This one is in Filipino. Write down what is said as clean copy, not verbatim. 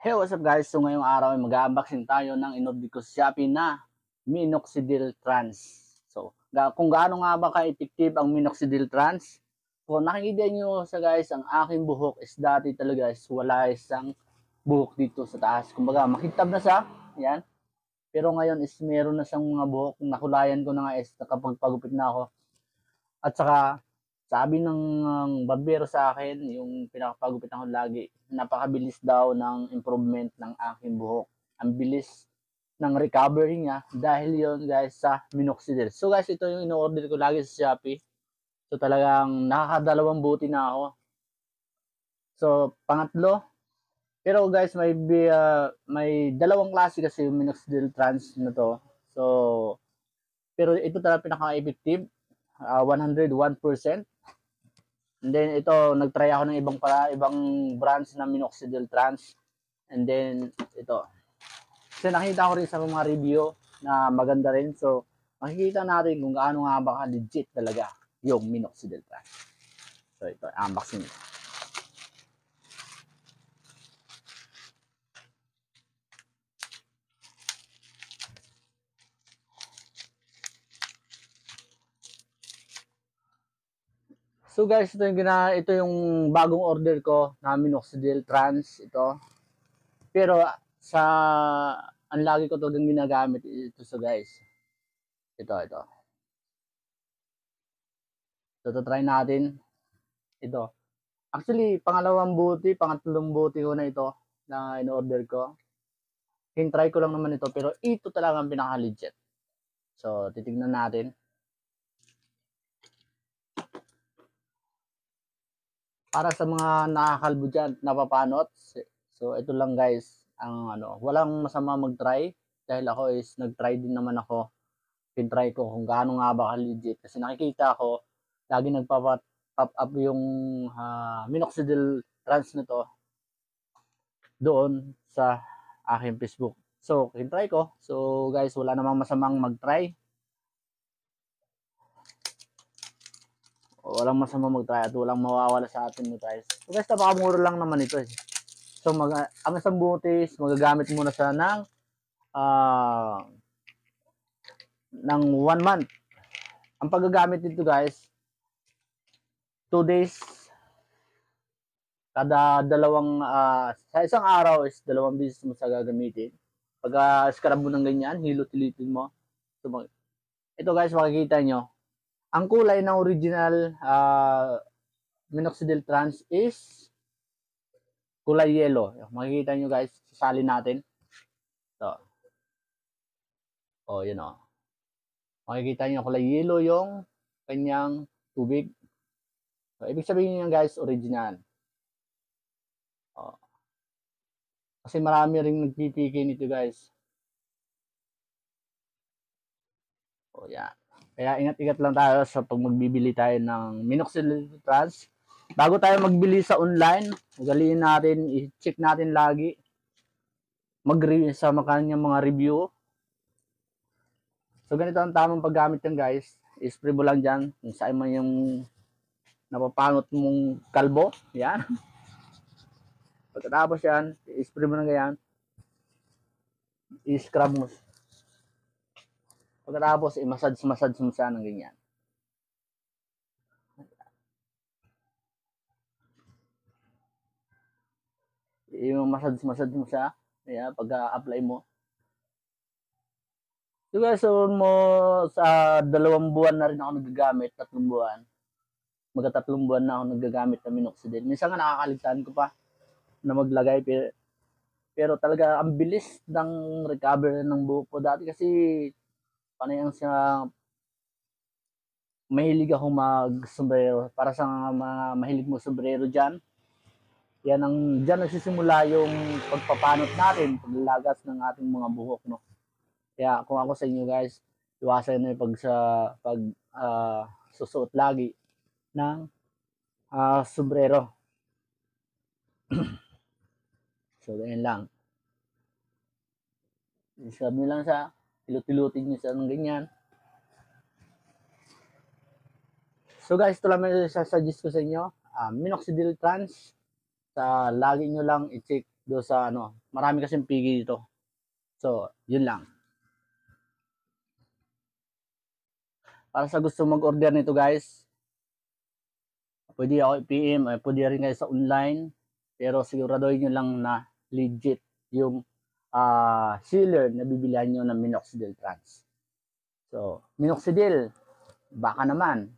Hey, what's up guys? So ngayong araw ay mag-unboxing tayo ng inorder ko sa Shopee na Minoxidil Trans. So, kung gaano nga ba ka-effective ang Minoxidil Trans? Kung nakikita nyo sa guys, ang aking buhok is dati talaga is wala isang buhok dito sa taas. Kumbaga, makintab na siya. Yan. Pero ngayon is meron na siyang mga buhok. Nakulayan ko na nga is nakapagpagupit na ako. At saka, sabi ng barbero sa akin, yung pinakapagupitan ko lagi, napakabilis daw ng improvement ng aking buhok. Ang bilis ng recovery niya dahil yon guys sa Minoxidil. So guys, ito yung in-order ko lagi sa Shopee. So talagang nakakadalawang buti na ako. So pangatlo, pero guys may dalawang klase kasi yung Minoxidil Trans na to. So pero ito talaga pinaka-effective, 101%. And then ito, nagtry ako ng ibang brands na Minoxidil Trans. And then ito. Kasi nakita ko rin sa mga review na maganda rin. So makikita natin kung gaano nga ba legit talaga yung Minoxidil Trans. So ito, unboxing ito. So guys, ito yung bagong order ko na Minoxidil Trans ito. Pero sa ang lagi ko to din ginagamit ito so guys. Ito. So try natin ito. Actually, pangatlong buti ko na ito na in-order ko. Try ko lang naman ito pero ito talaga ang pinaka-legit. So titignan natin. Para sa mga nakakalbo dyan, napapanot. So ito lang guys, ang walang masama mag-try dahil ako is nag-try din naman ako. Try ko kung gaano nga ba ka-legit kasi nakikita ko lagi nagpa-pop up yung Minoxidil Trans nito doon sa aking Facebook. So, try ko. So, guys, wala namang masamang mag-try. Walang masamang mag-try at walang mawawala sa atin mo guys. So, guys, napakamura lang naman ito eh. So, ang isang butis, magagamit muna siya ng 1 month. Ang paggagamit nito guys, 2 days kada sa isang araw is 2 beses mo sa gagamitin. Pag scrub mo ng ganyan, hilot-hilitin mo. So, ito guys, makikita nyo. Ang kulay ng original Minoxidil Trans is kulay yellow. Makikita nyo guys, sasalin natin. Ito. O, yun o. Makikita nyo kulay yellow yung kanyang tubig. So, ibig sabihin nyo guys, original. O. Kasi marami ring nagpipiki nito guys. O, yan. Kaya ingat-ingat lang tayo sa pag magbibili tayo ng Minoxidil Trans. Bago tayo magbili sa online, ugaliin natin, i-check natin lagi. Mag-review sa kanyang mga review. So ganito ang tamang paggamit yan guys. I-spray mo lang dyan kung saan man yung napapangot mong kalbo. Yan. Pagkatapos yan, i-spray mo na ganyan. I-scrub mo. Pagkatapos, i-massage mo siya ng ganyan. I-massage mo siya. Ayan, pagka-apply mo. So guys, so sa 2 buwan na rin ako nagagamit, 3 buwan. Magka 3 buwan na ako nagagamit ng Minoxidil. Minsan nga nakakaligtaan ko pa na maglagay pero talaga ang bilis ng recovery ng buhok ko dati kasi panayang siya mahilig ako mag-sombrero. Para sa mga mahilig mo sombrero dyan, dyan nagsisimula yung pagpapanot natin, paglalagas ng ating mga buhok, no? Kaya kung ako sa inyo guys, iwasan nyo pag susuot lagi ng sombrero. So, ganyan lang. Isab nyo lang sa ilut-ilutin nyo sa ng ganyan. So guys, ito lang may sasuggest ko sa inyo. Minoxidil Trans. Lagi nyo lang i-check do sa ano, marami kasing pigi dito. So, yun lang. Para sa gusto mag-order nito guys, pwede ako i-PM, pwede rin kayo sa online, pero siguraduhin nyo lang na legit yung sealer na bibilihan nyo ng minoxidil trans. So, minoxidil, baka naman,